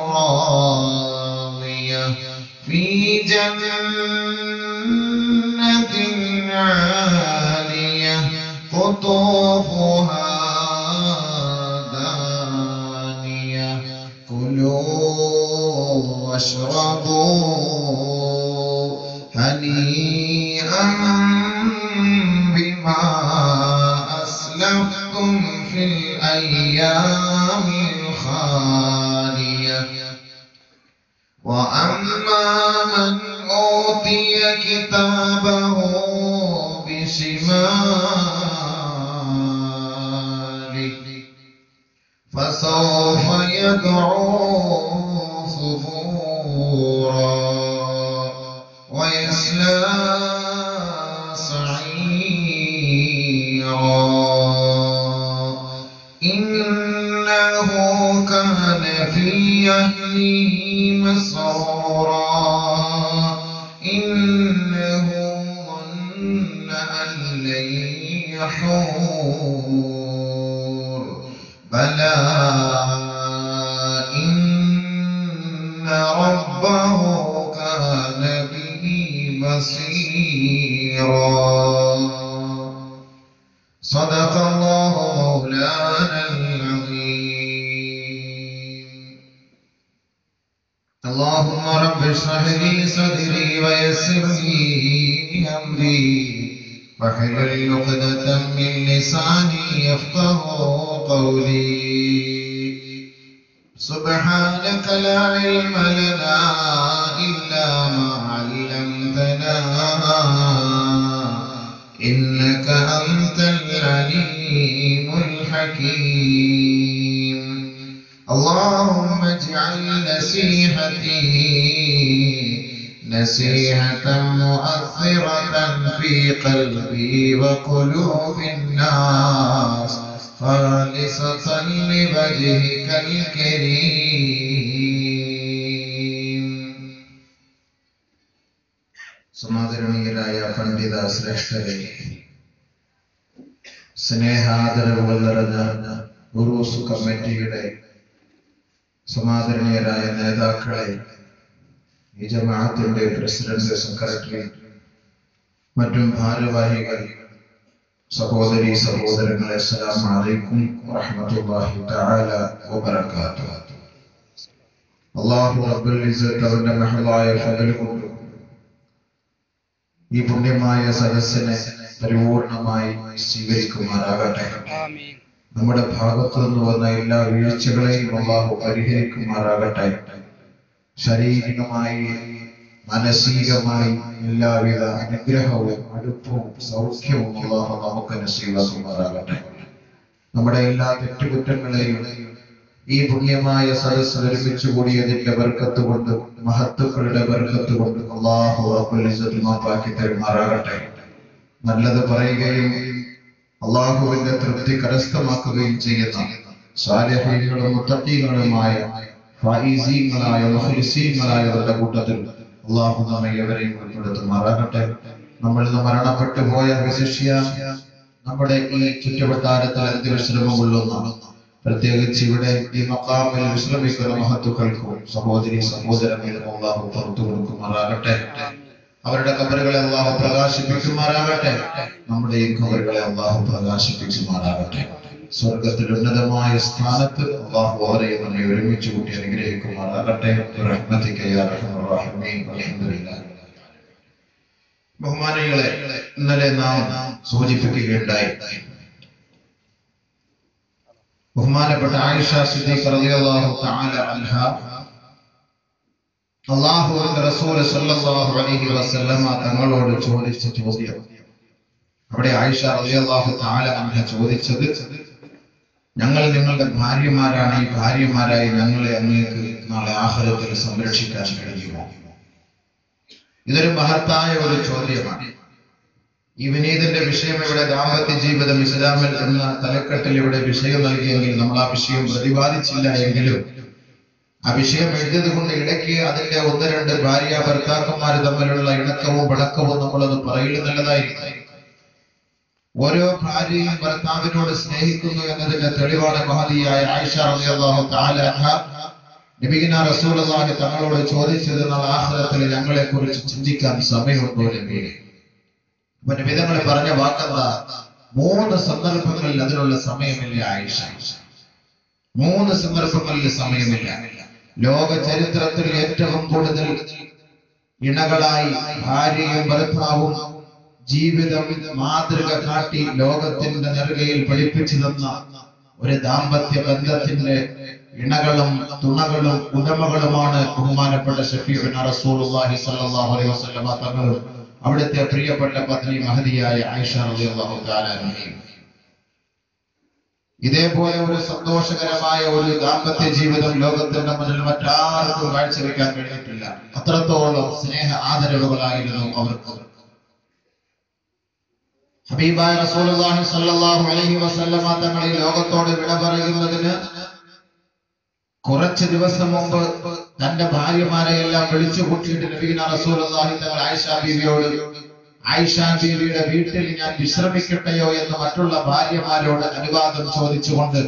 راضية في جنة عالية قطوفها دانية كلوا واشربوا هنيئا بما أسلفتم في الأيام الخالية وأما من أوتي كتابه بشماله فسوف يدعو ثبورا ويصلى سعيرا إنه كان في أهله مسرورا إنه ظن أن لن يحور بلى إن ربه كان به بصيرا صدق الله مولانا العظيم. اللهم رب اشرح لي صدري ويسر لي أمري واحلل عقدة من لساني يفقهوا قولي. سبحانك لا علم لنا إلا ما علمتنا إنك أنت العليم الحكيم. اللهم اجعل نصيحتي نصيحة مؤثرة في قلبي وقلوب الناس خالصة لوجهك الكريم. സമാദരണീയരായ പണ്ഡിത ശ്രേഷ്ഠരെ, സ്നേഹാദരവുകൾ നിറഞ്ഞ ഉറൂസ് കമ്മിറ്റിയുടെ സമാദരണീയരായ നേതാക്കളെ, ഈ ജമാഅത്തിന്റെ പ്രസിഡന്റ്, സെക്രട്ടറി, മറ്റും ഭാരവാഹികൾ, സഹോദരി സഹോദരങ്ങളെ, അസ്സലാമു അലൈക്കും വറഹ്മത്തുള്ളാഹി തആല വബറകാതുഹു. അല്ലാഹു റബ്ബുൽ ഇസ്സത്ത് അവന്റെ മഹളായ ഫളൽ കൊണ്ട് ഈ പുണ്യമായ സദസ്സിനെ പരിപൂർണമായി സ്വീകരിക്കുമാറാകട്ടെ. നമ്മുടെ ഭാഗത്തു നിന്ന് വന്ന എല്ലാ വീഴ്ചകളെയും അല്ലാഹു പരിഹരിക്കുമാറാകട്ടെ. ശാരീരികമായി മാനസികമായി എല്ലാവിധ അനുഗ്രഹവും അടുപ്പവും സൗഖ്യവും അല്ലാഹു നമുക്ക് നസീബാക്കുമാറാകട്ടെ. നമ്മുടെ എല്ലാ തെറ്റുകുറ്റങ്ങളെയും ഈ പുണ്യമായ സദസ്സ് ഒരുമിച്ച് കൂടിയതിന്റെ ബർക്കത്ത് കൊണ്ട്, മഹത്തുക്കളുടെ ബർക്കത്ത് കൊണ്ട് അല്ലാഹു റബ്ബുൽ ഇസ്സത്ത് മാപ്പാക്കി തരുമാറാകട്ടെ. നല്ലത് പറയുകയും അല്ലാഹുവിന്റെ തൃപ്തി കരസ്ഥമാക്കുകയും ചെയ്യുന്ന സാലിഹീങ്ങളും മുത്തഖീങ്ങളുമായ ഫായിസീങ്ങളായ മുഖ്ലിസീങ്ങളായവരുടെ കൂട്ടത്തിൽ അല്ലാഹു നമ്മെ ഏവരെയും ഉൾപ്പെടുത്തുമാറാകട്ടെ. നമ്മൾ ഇന്ന് മരണപ്പെട്ടു പോയ വിശിഷ്യ നമ്മുടെ ഈ ചുറ്റുവട്ടാരത്തിൽ അന്ത്യവിശ്രമം കൊള്ളുന്ന, പ്രത്യേകിച്ച് ഇവിടെ ഈ മഖാമിൽ വിശ്രമിക്കുന്ന മഹത്തുക്കൾക്കും സഹോദരി സഹോദരങ്ങൾക്കും അല്ലാഹു പുറത്തു കൊടുക്കുമാറാകട്ടെ. അവരുടെ ഖബറുകളെ അല്ലാഹു പ്രകാശിപ്പിക്കുമാറാകട്ടെ. നമ്മുടെ ഈ ഖബറുകളെ അല്ലാഹു പ്രകാശിപ്പിക്കുമാറാകട്ടെ. സ്വർഗത്തിൽ ഉന്നതമായ സ്ഥാനത്ത് അല്ലാഹു അവരെയും നമ്മെ ഒരുമിച്ച് കൂട്ടി അനുഗ്രഹിക്കുമാറാകട്ടെ. റഹ്മതിക യാ അർഹമർ റഹീമീൻ. അൽഹംദുലില്ലാഹ്. ബഹുമാനികളെ, ഇന്നലെ നാം സൂചിപ്പിക്കുകയുണ്ടായി, ബഹുമാനപ്പെട്ട ആയിഷ സിദ്ദീഖ റളിയല്ലാഹു തആല അൻഹ അല്ലാഹുവിന്റെ റസൂൽ സല്ലല്ലാഹു അലൈഹി വസല്ലമ തങ്ങളോട് ചോദിച്ച ചോദ്യം. അവിടെ ആയിഷ റളിയല്ലാഹു തആല അൻഹ ചോദിച്ചത്, ഞങ്ങൾ നിങ്ങളുടെ ഭാര്യമാരാണ്, ഈ ഭാര്യമാരായി ഞങ്ങളെ അങ്ങേക്ക് നാളെ ആഖിറത്തിൽ സംരക്ഷിക്കാൻ കഴിയുമോ? ഇതൊരു മഹത്തായ ഒരു ചോദ്യമാണ്. ഈ വിനീതിന്റെ വിഷയം ഇവിടെ ദാമ്പത്യ ജീവിതം ഇസ്ലാമിൽ എന്ന തലക്കെട്ടിൽ ഇവിടെ വിഷയം നൽകിയെങ്കിൽ നമ്മൾ ആ വിഷയം പ്രതിപാദിച്ചില്ല എങ്കിലും ആ വിഷയം എഴുതിയത് കൊണ്ട് ഇടയ്ക്ക് അതിന്റെ ഒന്ന് രണ്ട് ഭാര്യ ഭർത്താക്കന്മാർ തമ്മിലുള്ള ഇണക്കവും പിണക്കവും നമ്മളത് പറയുന്നത് നല്ലതായിരിക്കും. ഓരോ ഭാര്യയും ഭർത്താവിനോട് സ്നേഹിക്കുന്നു എന്നതിന്റെ തെളിവാണ് മഹദിയായ ആയിഷ റളിയല്ലാഹു തആല അൻഹ നബിയിന റസൂലുള്ളാഹി തങ്ങളോട് ചോദിച്ചത് നാളെ ആഖിറത്തിൽ ഞങ്ങളെ കുറിച്ച് ചിന്തിക്കാൻ സമയമുണ്ടോ നബിയെ? അപ്പൊ നബി തങ്ങൾ പറഞ്ഞ വാക്കെന്താ? 3 സന്ദർഭങ്ങളിൽ അതിനുള്ള സമയമില്ല ആയിഷ. 3 സന്ദർഭങ്ങളിൽ സമയമില്ല. ലോക ചരിത്രത്തിൽ ഏറ്റവും കൂടുതൽ ഇണകളായി ഭാര്യയും ഭർത്താവും ജീവിതം മാതൃക കാട്ടി ലോകത്തിന്റെ നെറുകയിൽ പഠിപ്പിച്ചു തന്ന ഒരു ദാമ്പത്യ ബന്ധത്തിന്റെ ഇണകളും തുണകളും ഉടമകളുമാണ് ബഹുമാനപ്പെട്ട ശഫീഉന റസൂലുള്ളാഹി സ്വല്ലല്ലാഹു അലൈഹി വസല്ലമ തങ്ങളും അവിടുത്തെ പ്രിയപ്പെട്ട പത്നി മഹദിയായ ആയിഷ റളിയല്ലാഹു തആല അൻഹയും. ഇതേപോലെ ഒരു സന്തോഷകരമായ ഒരു ദാമ്പത്യ ജീവിതം ലോകത്തിന്റെ മുന്നിൽ മറ്റാർക്കും കാഴ്ചവെക്കാൻ കഴിഞ്ഞിട്ടില്ല. അത്രത്തോളം സ്നേഹ ആദരവുകളായിരുന്നു അവർക്ക്. ഹബീബായ റസൂലുള്ളാഹി സ്വല്ലല്ലാഹു അലൈഹി വസല്ലമ തങ്ങൾ ഈ ലോകത്തോട് വിട പറയുന്നതിന് കുറച്ച് ദിവസം മുമ്പ് തന്റെ ഭാര്യമാരെയെല്ലാം വിളിച്ചു കൂട്ടിയിട്ട് നബിയിന റസൂലുള്ളാഹി തങ്ങൾ ആയിഷ ബീവിയോട്, ആയിഷ ബീവിയുടെ വീട്ടിൽ ഞാൻ വിശ്രമിക്കട്ടെയോ എന്ന് മറ്റുള്ള ഭാര്യമാരോട് അനുവാദം ചോദിച്ചുകൊണ്ട്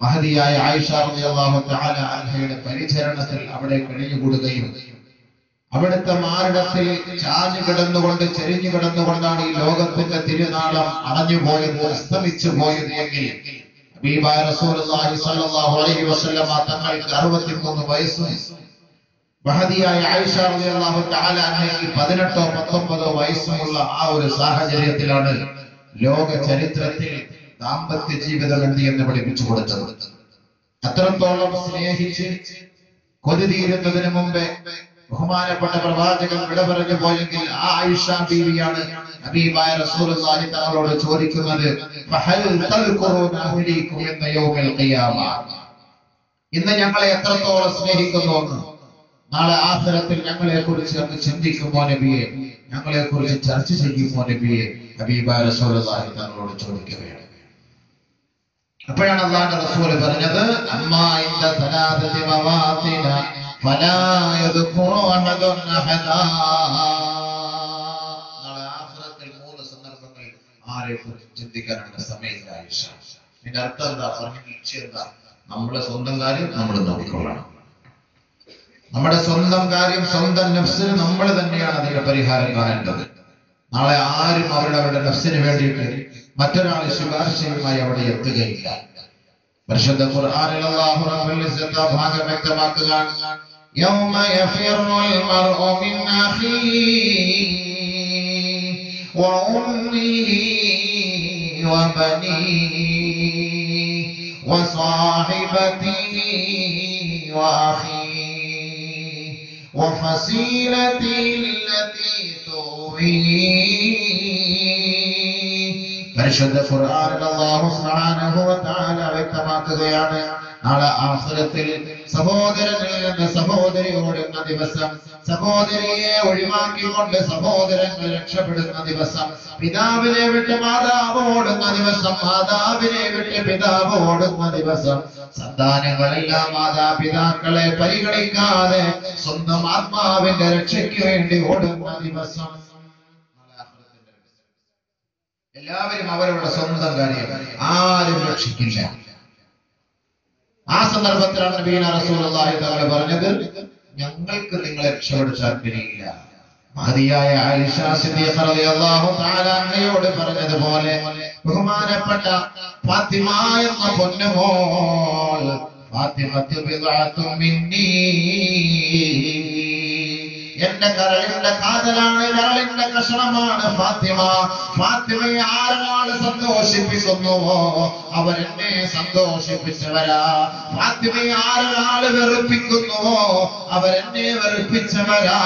മഹദിയായ ആയിഷ റളിയല്ലാഹു തആല അൻഹയുടെ പരിചരണത്തിൽ അവിടെ കഴിഞ്ഞുകൂടുകയും അവിടുത്തെ മാറിടത്തിൽ ചാഞ്ഞു കിടന്നുകൊണ്ട് ചെരിഞ്ഞു കിടന്നുകൊണ്ടാണ് ഈ ലോകത്തിന്റെ തിരുനാളം അടഞ്ഞുപോയത്, അസ്തമിച്ചു പോയത് എങ്കിൽ ഹബീബായ റസൂലുള്ളാഹി സ്വല്ലല്ലാഹു അലൈഹി വസല്ലമ തങ്ങൾക്ക് 63 വയസ്സും മഹദിയായ ആയിഷ റളിയല്ലാഹു തആല അൻഹയ്ക്ക് 18 19 വയസ്സുമുള്ള ആ ഒരു സാഹചര്യത്തിലാണ് ലോക ചരിത്രത്തിൽ ദാമ്പത്യ ജീവിതം എന്ന് പഠിപ്പിച്ചു കൊടുത്തത്. അത്രത്തോളം സ്നേഹിച്ച് കൊതി തീരുന്നതിന് മുമ്പേ ബഹുമാനപ്പെട്ട പ്രവാചകൻ വിട പറഞ്ഞു പോയെങ്കിൽ ആ ആയിഷ ബീവിയാണ് ഹബീബായ റസൂലുള്ളാഹി തങ്ങളോട് ചോദിക്കുന്നത്, ഫഹൽ തൽഖുറൂന അഹ്ലീകും യൗമ യൗമിൽ ഖിയാമ, ഇന്ന് ഞങ്ങളെ എത്രത്തോളം സ്നേഹിക്കുന്നു, നാളെ ആഖിറത്തിൽ ഞങ്ങളെ കുറിച്ച് അങ്ങ് ചിന്തിക്കുമോ നബിയെ, ഞങ്ങളെ കുറിച്ച് ചർച്ച ചെയ്യുമോ നബിയെ? ഹബീബായ റസൂലുള്ളാഹി തങ്ങളോട് ചോദിക്കുകയാണ്. അപ്പോഴാണ് അല്ലാഹുവിന്റെ റസൂൽ പറഞ്ഞത്, അമ്മാ ഇൻദ സലാസതി മവാതിന ഫലാ യദ്കുറു അഹദുൻ അഹദാ, നാളെ ആഖിറത്തിൽ 3 സന്ദർഭങ്ങളിൽ ആരെ കുറിച്ച് ചിന്തിക്കാനുള്ള സമയമില്ല ആയിഷ. ഇതിന്റെ അർത്ഥം എന്താ? എന്താ? നമ്മുടെ സ്വന്തം കാര്യം നമ്മൾ നോക്കിക്കൊള്ളണം. നമ്മുടെ സ്വന്തം കാര്യം, സ്വന്തം നഫ്സിന് നമ്മൾ തന്നെയാണ് അതിന്റെ പരിഹാരം കാണേണ്ടത്. നാളെ ആരും അവരുടെ നഫ്സിന് വേണ്ടിയിട്ട് മറ്റൊരാളെ ശുപാർശയുമായി അവിടെ എത്തുകയില്ല. പരിശുദ്ധ ഖുർആനിൽ അല്ലാഹു റബ്ബുൽ ഇസ്സത്ത് ഭാഗം വ്യക്തമാക്കുകയാണ്, യൗമ യഫിറുൽ മർഉ മിൻ അഖീഹി വ ഉമ്മിഹി വ ബനീഹി വ സാഹിബതിഹി വ അഖീഹി വ ഫസീലതിഹി അല്ലതി തുവീഹി. പരിശുദ്ധ ഖുർആനിൽ അല്ലാഹു സുബ്ഹാനഹു വ തആല വ്യക്തമാക്കുകയാണ്, നാളെ ആഖിറത്തിൽ സഹോദരനിൽ നിന്ന് സഹോദരി ഓടുന്ന ദിവസം, സഹോദരിയെ ഒഴിവാക്കിക്കൊണ്ട് സഹോദരങ്ങൾ രക്ഷപ്പെടുന്ന ദിവസം, പിതാവിനെ വിട്ട് മാതാവ് ഓടുന്ന ദിവസം, മാതാവിനെ വിട്ട് പിതാവ് ഓടുന്ന ദിവസം, സന്താനങ്ങളെല്ലാം മാതാപിതാക്കളെ പരിഗണിക്കാതെ സ്വന്തം ആത്മാവിന്റെ രക്ഷയ്ക്ക് വേണ്ടി ഓടുന്ന ദിവസം, എല്ലാവരും അവരുടെ സ്വന്തം കാര്യം, ആരും രക്ഷിക്കില്ല. ആ സന്ദർഭത്തിലാണ് നബിയിന റസൂലുള്ളാഹി തആല പറഞ്ഞത്, ഞങ്ങൾക്ക് നിങ്ങളെ രക്ഷപ്പെടുത്താൻ കഴിയില്ല. മഹദിയായ ആയിഷ സിദ്ദീഖ റളിയല്ലാഹു തആല അൻഹയോട് പറഞ്ഞതുപോലെ ബഹുമാനപ്പെട്ട ഫാത്തിമ എന്ന പൊന്നുമോൾ, ഫാത്തിമത്തു ബിദ്അത്തും മിന്നീ, എന്റെ കരളിന്റെ കാതലാണ്, കരളിന്റെ കഷണമാണ് ഫാത്തിമ. ഫാത്തിമയെ ആരാൾ സന്തോഷിപ്പിക്കുന്നുവോ അവരെന്നെ സന്തോഷിപ്പിച്ചവരാ. ഫാത്തിമയെ ആരാൾ വെറുപ്പിക്കുന്നുവോ അവരെന്നെ വെറുപ്പിച്ചവരാ.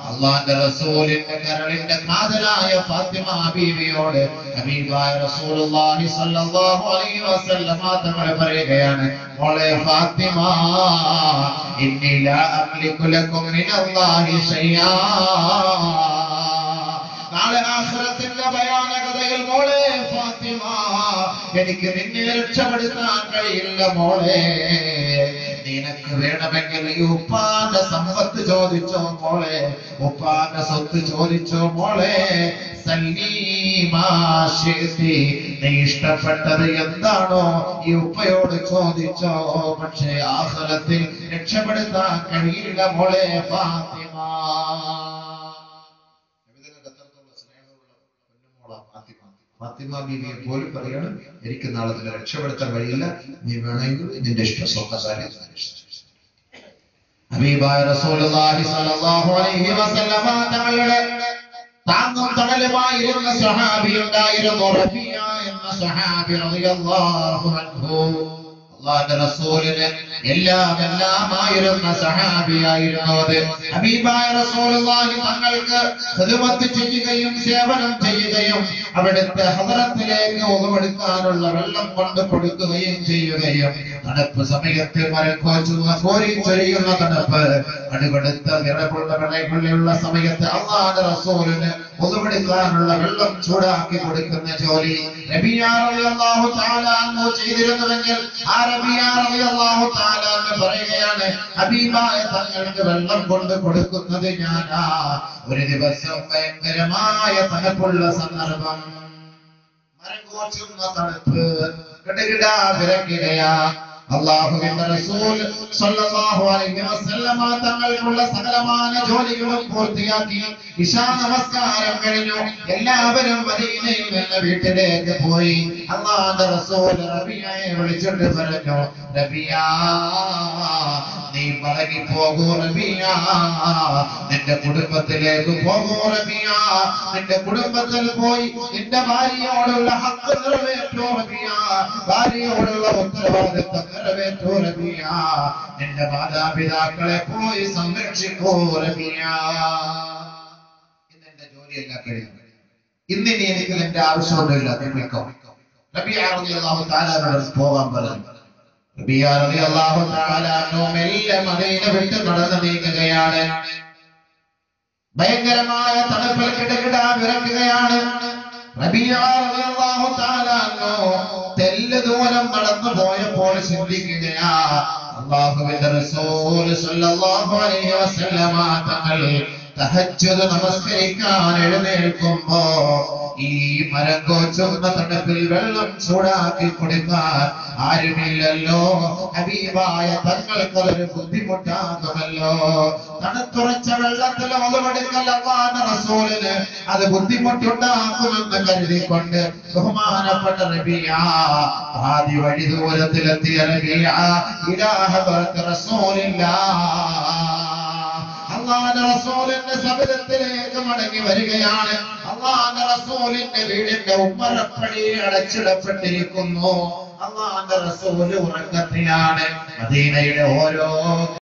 അല്ലാഹുവിന്റെ റസൂലിന്റെ കരളിന്റെ കാതലായ ഫാത്തിമ ബീവിയോട് ഹബീബായ റസൂലുള്ളാഹി സ്വല്ലല്ലാഹു അലൈഹി വസല്ലമ തങ്ങൾ പറയുകയാണ്, മോളെ ഫാത്തിമ, ഇന്നി ലാ അംലികു ലക്കും മിനല്ലാഹി ശൈആ. നാളെ ആഖിറത്തിന്റെ ഭയാനകതയിൽ മോളെ ഫാത്തിമ, എനിക്ക് നിന്നെ രക്ഷപ്പെടുത്താൻ കഴിയില്ല മോളെ. നിനക്ക് വേണമെങ്കിൽ ഈ ഉപ്പാന്റെ സമ്പത്ത് ചോദിച്ചോ മോളെ, ഉപ്പാന്റെ സ്വത്ത് ചോദിച്ചോ മോളെ, നീ ഇഷ്ടപ്പെട്ടത് എന്താണോ ഈ ഉപ്പയോട് ചോദിച്ചോ. പക്ഷേ ആഖിറത്തിൽ രക്ഷപ്പെടുത്താൻ കഴിയില്ല മോളെ ഫാത്തിമ. ഫാത്തിമ ബീവിയെ പോലും പറയാണ്, എനിക്ക് നാളെ തന്നെ രക്ഷപ്പെടുത്താൻ കഴിയില്ല, നീ വേണമെങ്കിൽ നിന്റെ ഇഷ്ട സ്വന്തകാര്യം. ഹബീബായ റസൂലുള്ളാഹി സ്വല്ലല്ലാഹു അലൈഹി വസല്ലമ തങ്ങളുടെ താങ്ങും തണലുമായിരുന്ന സ്വഹാബിയുണ്ടായിരുന്നു, റബീഅ എന്ന സ്വഹാബി റളിയല്ലാഹു അൻഹു. അല്ലാഹുവിന്റെ റസൂലിന് എല്ലാമായിരുന്ന സഹാബിയായിരുന്നു അത്. ഹബീബായ റസൂലുള്ളാഹി തങ്ങൾക്ക് ഖിദ്മത്ത് ചെയ്യുകയും സേവനം ചെയ്യുകയും അവിടുത്തെ ഹദറത്തിലേക്ക് ഉളവെടുക്കാനുള്ള വെള്ളം കൊണ്ട് കൊടുക്കുകയും ചെയ്യുകയും, തണുപ്പ് സമയത്ത് മരക്കോച്ചുന്ന കോരിച്ചൊരിയുന്ന തണുപ്പ്, അടുപടുത്ത വിറകുള്ള സമയത്ത് അല്ലാഹുവിന്റെ റസൂലിന് ഉളവെടുക്കാനുള്ള വെള്ളം ചൂടാക്കി കൊടുക്കുന്ന ജോലി റബീഅ റളിയല്ലാഹു തആല അൻഹു ചെയ്തിരുന്നുവെങ്കിൽ, ആ റബീഅ റളിയല്ലാഹു തആല അൻഹു പറയുകയാണ്, ഹബീബായ തങ്ങൾക്ക് വെള്ളം കൊണ്ട് കൊടുക്കുന്നത് ഞാനാ. ഒരു ദിവസം ഭയങ്കരമായ തണുപ്പുള്ള സന്ദർഭം, മരം കോച്ചുന്ന തണുപ്പ്, കിടകിടാ വിറയ്ക്കുകയാ. അല്ലാഹുവിന്റെ റസൂൽ സ്വല്ലല്ലാഹു അലൈഹി വസല്ലമ തങ്ങൾക്കുള്ള സകലമായ ജോലികളും പൂർത്തിയാക്കി ഇശാ നമസ്കാരം കഴിഞ്ഞു. എല്ലാവരും മദീനയിൽ നിന്ന് വീട്ടിലേക്ക് പോയി. അല്ലാഹുവിന്റെ റസൂൽ റബീഅയെ വിളിച്ചിട്ട് പറഞ്ഞു, റബീഅ നീ മടങ്ങി പോകൂ റബീഅ, നിന്റെ കുടുംബത്തിലേക്ക് പോകൂ റബീഅ, നിന്റെ കുടുംബത്തിൽ പോയി നിന്റെ ഭാര്യയോടുള്ള ഹക്ക് നിറവേറ്റോ റബീഅ, ഭാര്യയോടുള്ള ഉത്തരവാദിത്വം നിറവേറ്റോ റബീഅ, നിന്റെ മാതാപിതാക്കളെ പോയി സംരക്ഷിക്കൂ റബീഅ. ഇന്നെന്റെ ജോലിയെല്ലാം കഴിഞ്ഞു, ഇന്നിനി എനിക്ക് നിന്റെ ആവശ്യമൊന്നുമില്ല, നിൽക്കോ. റബീഅ റളിയല്ലാഹു തആല പോകാൻ പറഞ്ഞു. റബീഅ റളിയല്ലാഹു തആല മെല്ലെ മദീന വിട്ട് നടന്നു നീങ്ങുകയാണ്. ഭയങ്കരമായ തണുപ്പിൽ കിടകിടാ വിറയ്ക്കുകയാണ്. റബീഅ റളിയല്ലാഹു തആല തെല്ല് ദൂരം നടന്നു പോയപ്പോൾ ചിന്തിക്കുകയാ, അല്ലാഹുവിന്റെ റസൂൽ സ്വല്ലല്ലാഹു അലൈഹി വസല്ലമ തങ്ങൾ തഹജ്ജുദ് നമസ്കരിക്കാൻ എഴുന്നേൽക്കുമ്പോ ഈ മരം കോച്ചുന്ന തണുപ്പിൽ വെള്ളം ചൂടാക്കി കൊടുക്കാൻ ആരുമില്ലല്ലോ. ഹബീബായ തങ്ങൾക്കതൊരു ബുദ്ധിമുട്ടാകുമല്ലോ. തണുത്തുറച്ച വെള്ളത്തിൽ ഒളിവെടുക്കൽ അല്ലാഹുവിന്റെ റസൂലിന് അത് ബുദ്ധിമുട്ടുണ്ടാക്കുമെന്ന് കരുതിക്കൊണ്ട് ബഹുമാനപ്പെട്ട റബീഅ ആദ്യ വഴി ദൂരത്തിലെത്തിയ റബീഅ ഇലാ ഹദറത്ത് റസൂലില്ലാഹ് അല്ലാഹുവിന്റെ റസൂലിന്റെ സവിധത്തിലേക്ക് മടങ്ങി വരികയാണ്. അല്ലാഹുവിന്റെ റസൂലിന്റെ വീടിന്റെ ഉമ്മറപ്പടി അടച്ചിടപ്പെട്ടിരിക്കുന്നു. അല്ലാഹുവിന്റെ റസൂൽ ഉറക്കത്തിലാണ്. മദീനയുടെ ഓരോ